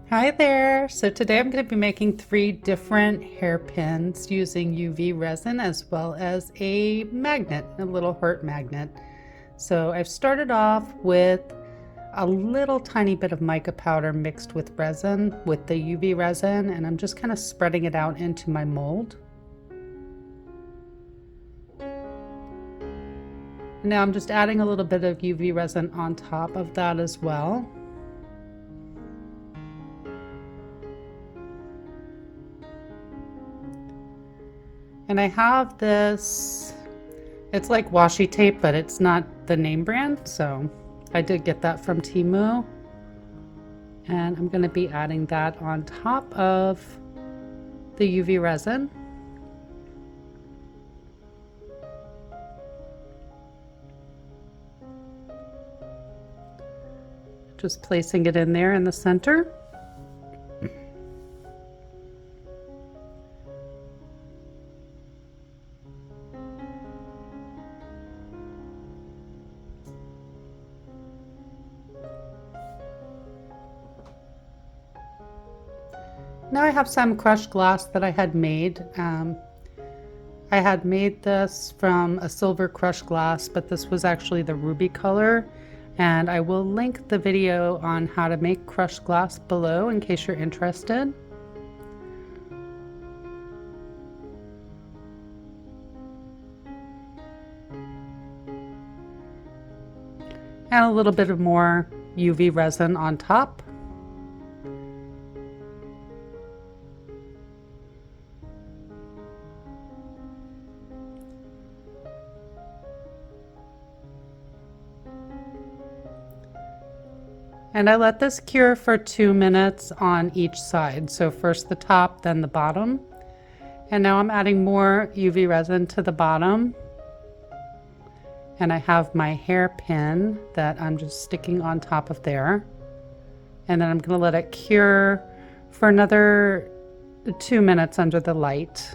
Hi there! So today I'm going to be making 3 different hairpins using UV resin as well as a magnet, a little heart magnet. So I've started off with a little tiny bit of mica powder mixed with resin, with the UV resin, and I'm just kind of spreading it out into my mold. Now I'm just adding a little bit of UV resin on top of that as well. And I have this, it's like washi tape, but it's not the name brand, so I did get that from Temu. And I'm going to be adding that on top of the UV resin. Just placing it in there in the center. Now I have some crushed glass that I had made. I had made this from a silver crushed glass, but this was actually the ruby color. And I will link the video on how to make crushed glass below in case you're interested. And a little bit of more UV resin on top. And I let this cure for 2 minutes on each side. So first the top, then the bottom. And now I'm adding more UV resin to the bottom. And I have my hairpin that I'm just sticking on top of there. And then I'm going to let it cure for another 2 minutes under the light.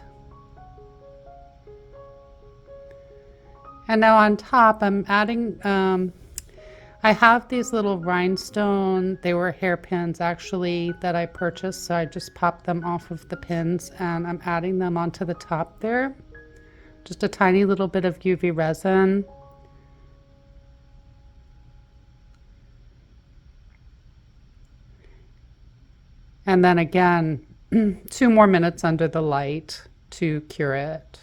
And now on top, I'm adding, I have these little rhinestone, they were hairpins actually that I purchased. So I just popped them off of the pins and I'm adding them onto the top there. Just a tiny little bit of UV resin. And then again, 2 more minutes under the light to cure it.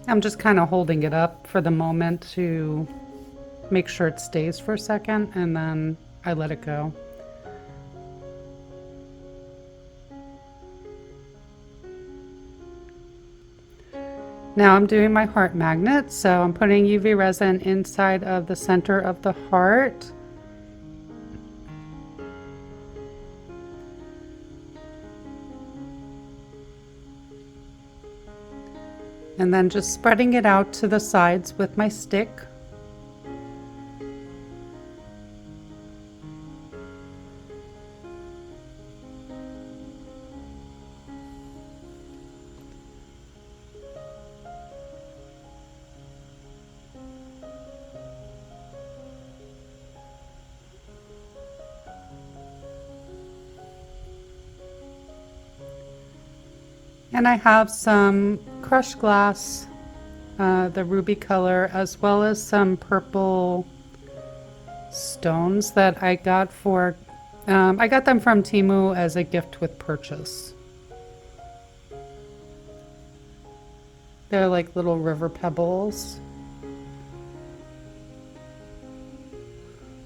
I'm just kind of holding it up for the moment to make sure it stays for a second, and then I let it go. Now I'm doing my heart magnet, so I'm putting UV resin inside of the center of the heart. And then just spreading it out to the sides with my stick. And I have some crushed glass, the ruby color, as well as some purple stones that I got for, I got them from Temu as a gift with purchase. They're like little river pebbles.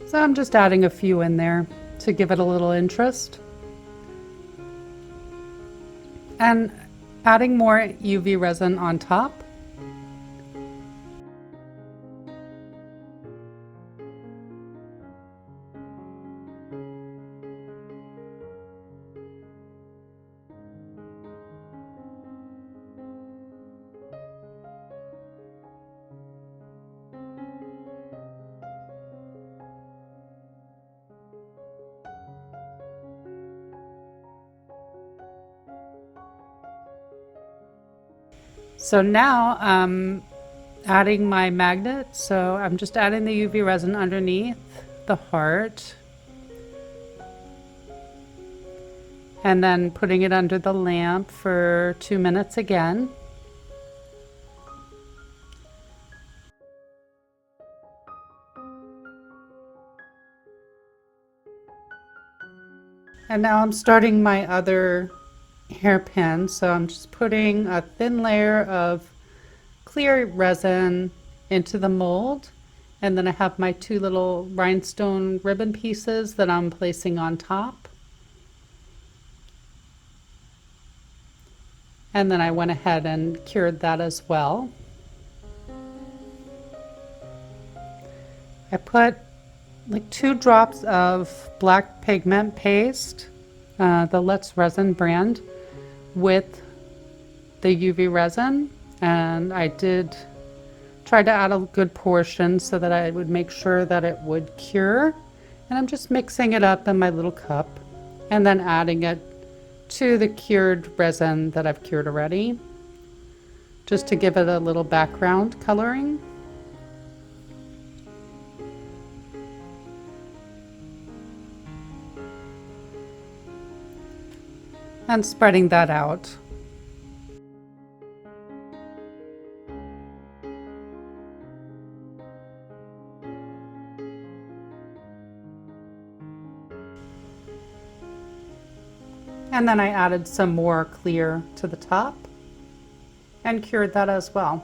So I'm just adding a few in there to give it a little interest. And adding more UV resin on top. So now I'm adding my magnet. So I'm just adding the UV resin underneath the heart and then putting it under the lamp for 2 minutes again. And now I'm starting my other hairpin. So I'm just putting a thin layer of clear resin into the mold. And then I have my 2 little rhinestone ribbon pieces that I'm placing on top. And then I went ahead and cured that as well. I put like 2 drops of black pigment paste, the Let's Resin brand, with the UV resin, and I did try to add a good portion so that I would make sure that it would cure. And I'm just mixing it up in my little cup and then adding it to the cured resin that I've cured already, just to give it a little background coloring. And spreading that out. And then I added some more clear to the top and cured that as well.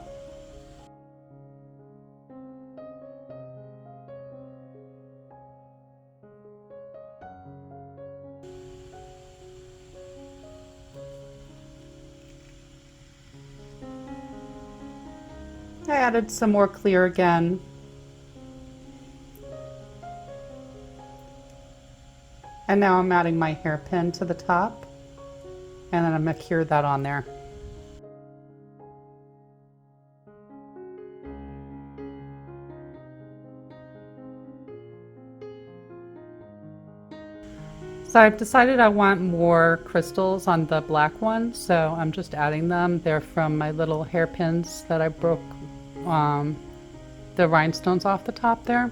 I added some more clear again. And now I'm adding my hairpin to the top, and then I'm going to cure that on there. So I've decided I want more crystals on the black one, so I'm just adding them. They're from my little hairpins that I broke the rhinestones off the top there.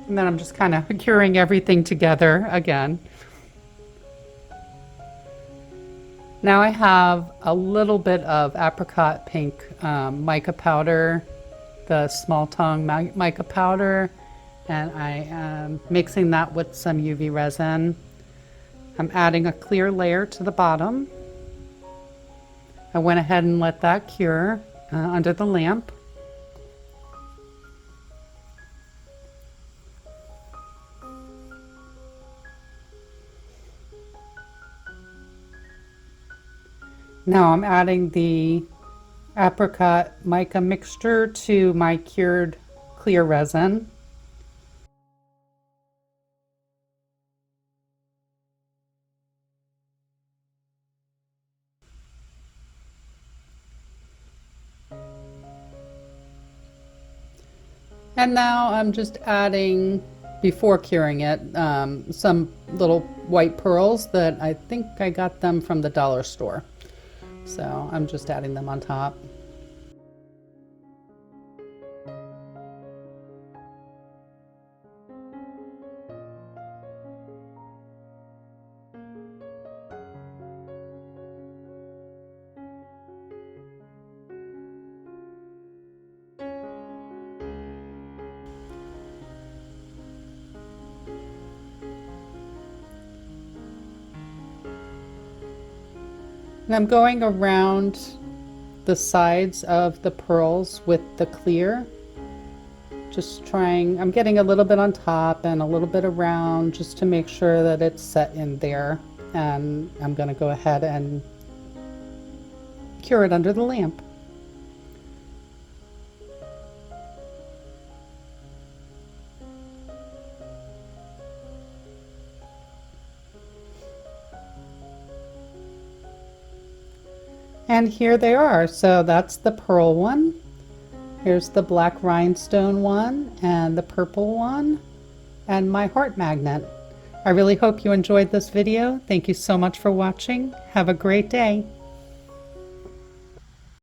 And then I'm just kind of curing everything together again. Now I have a little bit of apricot pink mica powder, the small tongue mica powder, and I am mixing that with some UV resin. I'm adding a clear layer to the bottom. I went ahead and let that cure under the lamp. Now I'm adding the apricot mica mixture to my cured clear resin. And now I'm just adding, before curing it, some little white pearls that I think I got them from the dollar store. So I'm just adding them on top. And I'm going around the sides of the pearls with the clear. Just trying, I'm getting a little bit on top and a little bit around just to make sure that it's set in there. And I'm going to go ahead and cure it under the lamp. And here they are. So that's the pearl one. Here's the black rhinestone one and the purple one and my heart magnet. I really hope you enjoyed this video. Thank you so much for watching. Have a great day.